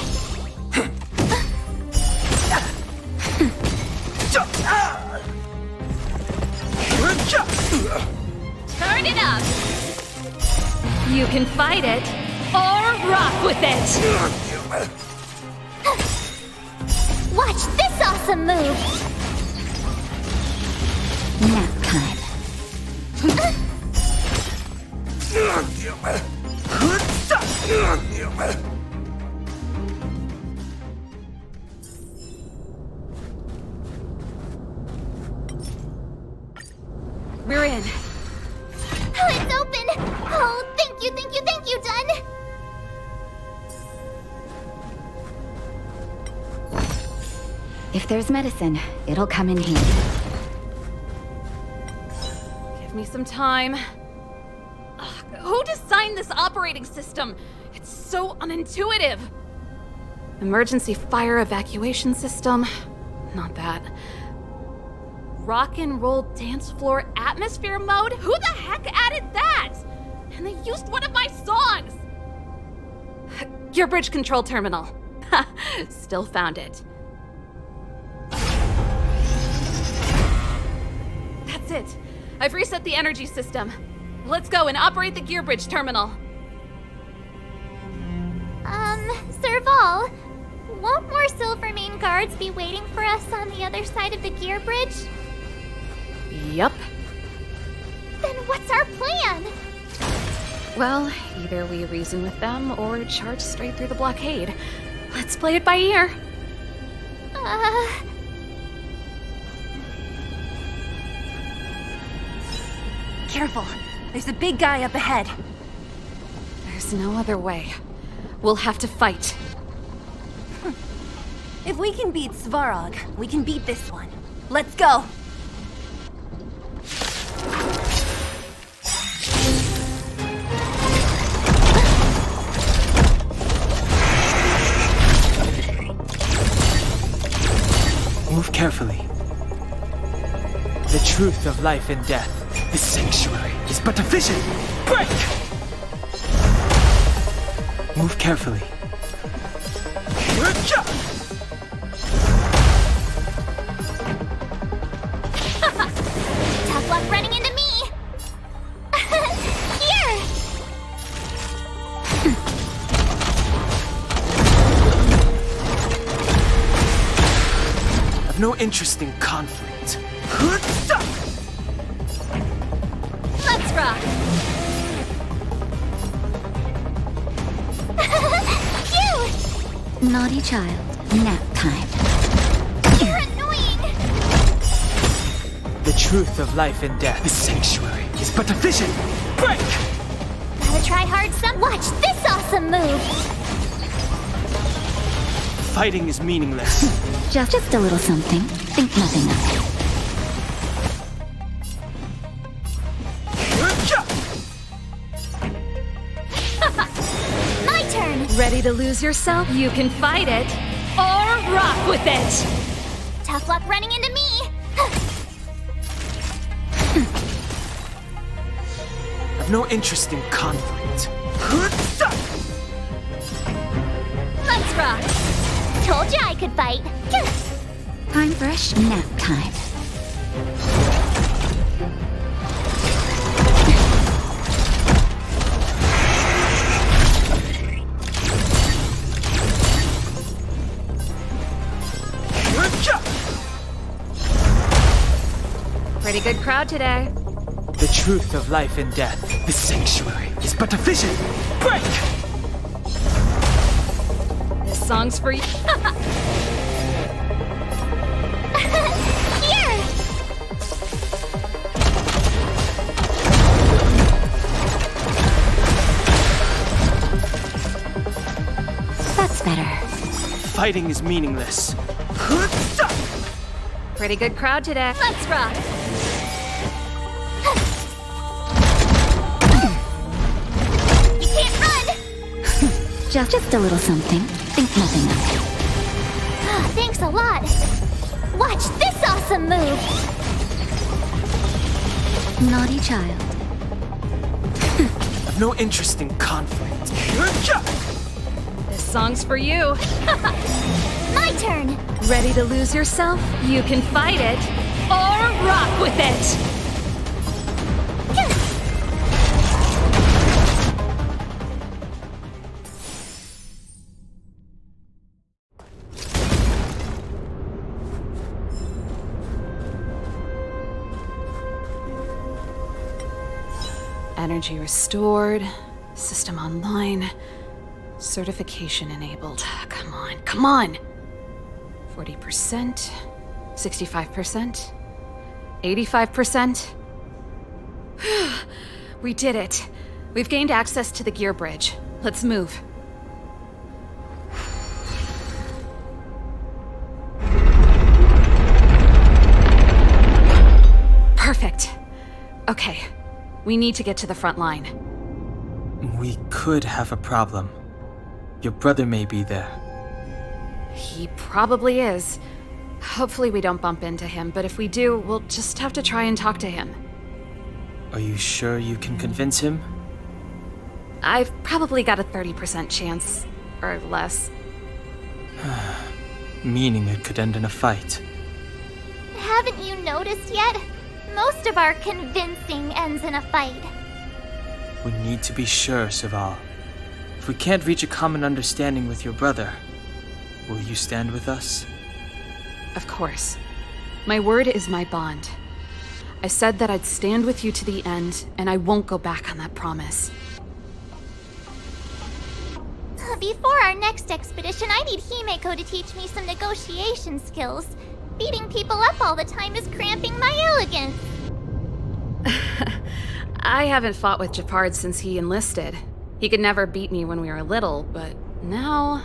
[SPEAKER 6] Turn it up! You can fight it, or rock with it! Watch this awesome move!
[SPEAKER 4] Nap time.
[SPEAKER 2] We're in.
[SPEAKER 6] Oh, it's open! Oh, thank you, Dun!
[SPEAKER 4] If there's medicine, it'll come in handy.
[SPEAKER 2] Give me some time. Ugh, who designed this operating system? It's so unintuitive. Emergency fire evacuation system? Not that. Rock and roll dance floor atmosphere mode? Who the heck added that? And they used one of my songs! Gear bridge control terminal. Still found it. That's it. I've reset the energy system. Let's go and operate the gear bridge terminal.
[SPEAKER 6] Serval, won't more Silvermane guards be waiting for us on the other side of the gear bridge?
[SPEAKER 2] Yup.
[SPEAKER 6] Then what's our plan?
[SPEAKER 2] Well, either we reason with them or charge straight through the blockade. Let's play it by ear.
[SPEAKER 7] Careful. There's a big guy up ahead.
[SPEAKER 2] There's no other way. We'll have to fight.
[SPEAKER 7] If we can beat Svarog, we can beat this one. Let's go!
[SPEAKER 8] Move carefully. The truth of life and death.
[SPEAKER 1] The sanctuary is but a vision. Break!
[SPEAKER 8] Move carefully.
[SPEAKER 6] Tough luck running into me! Here!
[SPEAKER 8] I've no interest in conflict.
[SPEAKER 6] Let's rock! Phew!
[SPEAKER 4] Naughty child. Nap time.
[SPEAKER 6] You're annoying!
[SPEAKER 8] The truth of life and death.
[SPEAKER 1] The sanctuary is but a vision. Break!
[SPEAKER 6] Gotta try hard some. Watch this awesome move!
[SPEAKER 8] Fighting is meaningless.
[SPEAKER 4] Just a little something. Think nothing of it.
[SPEAKER 6] My turn!
[SPEAKER 2] Ready to lose yourself?
[SPEAKER 6] You can fight it, or rock with it! Tough luck running into me!
[SPEAKER 8] I've no interest in conflict.
[SPEAKER 6] Let's rock! Told you I could fight.
[SPEAKER 4] Time for a nap time.
[SPEAKER 2] Pretty good crowd today.
[SPEAKER 8] The truth of life and death.
[SPEAKER 1] The sanctuary is but a vision. Break!
[SPEAKER 2] This song's for you.
[SPEAKER 6] Here!
[SPEAKER 4] That's better.
[SPEAKER 8] Fighting is meaningless.
[SPEAKER 2] Pretty good crowd today.
[SPEAKER 6] Let's rock! You can't run!
[SPEAKER 4] Just a little something. Think nothing of it.
[SPEAKER 6] Thanks a lot. Watch this awesome move!
[SPEAKER 4] Naughty child.
[SPEAKER 8] I've no interest in conflict.
[SPEAKER 2] This song's for you.
[SPEAKER 6] My turn!
[SPEAKER 2] Ready to lose yourself? You can fight it or rock with it. Energy restored, system online, certification enabled. Come on, come on! 40%, 65%, 85%. We did it. We've gained access to the gear bridge. Let's move. Perfect. Okay. We need to get to the front line.
[SPEAKER 8] We could have a problem. Your brother may be there.
[SPEAKER 2] He probably is. Hopefully we don't bump into him, but if we do, we'll just have to try and talk to him.
[SPEAKER 8] Are you sure you can convince him?
[SPEAKER 2] I've probably got a 30% chance, or less.
[SPEAKER 8] Meaning it could end in a fight.
[SPEAKER 6] Haven't you noticed yet? Most of our convincing ends in a fight.
[SPEAKER 8] We need to be sure, Serval. If we can't reach a common understanding with your brother, will you stand with us?
[SPEAKER 2] Of course. My word is my bond. I said that I'd stand with you to the end, and I won't go back on that promise.
[SPEAKER 6] Before our next expedition, I need Himeko to teach me some negotiation skills. Beating people up all the time is cramping my elegance.
[SPEAKER 2] I haven't fought with Japard since he enlisted. He could never beat me when we were little, but now